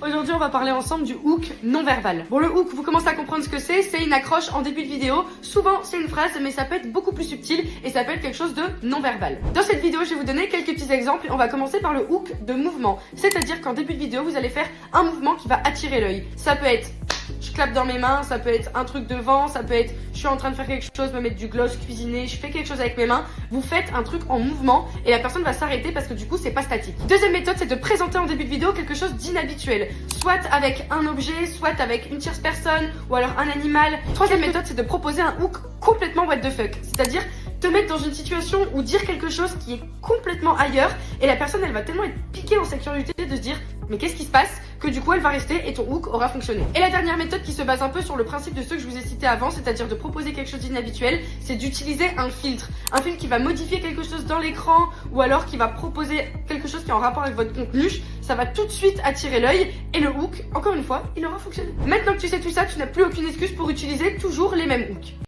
Aujourd'hui, on va parler ensemble du hook non-verbal. Bon, le hook, vous commencez à comprendre ce que c'est une accroche en début de vidéo. Souvent, c'est une phrase, mais ça peut être beaucoup plus subtil et ça peut être quelque chose de non-verbal. Dans cette vidéo, je vais vous donner quelques petits exemples et on va commencer par le hook de mouvement. C'est-à-dire qu'en début de vidéo, vous allez faire un mouvement qui va attirer l'œil. Ça peut être je clappe dans mes mains, ça peut être un truc devant, ça peut être je suis en train de faire quelque chose, me mettre du gloss, cuisiner, je fais quelque chose avec mes mains. Vous faites un truc en mouvement et la personne va s'arrêter parce que du coup c'est pas statique. Deuxième méthode, c'est de présenter en début de vidéo quelque chose d'inhabituel, soit avec un objet, soit avec une tierce personne ou alors un animal. Troisième méthode, c'est de proposer un hook complètement what the fuck, c'est-à-dire te mettre dans une situation ou dire quelque chose qui est complètement ailleurs et la personne elle va tellement être piquée en sa curiosité de se dire mais qu'est-ce qui se passe que du coup elle va rester et ton hook aura fonctionné. Et la dernière méthode qui se base un peu sur le principe de ceux que je vous ai cités avant, c'est-à-dire de proposer quelque chose d'inhabituel, c'est d'utiliser un filtre. Un filtre qui va modifier quelque chose dans l'écran ou alors qui va proposer quelque chose qui est en rapport avec votre contenu. Ça va tout de suite attirer l'œil et le hook, encore une fois, il aura fonctionné. Maintenant que tu sais tout ça, tu n'as plus aucune excuse pour utiliser toujours les mêmes hooks.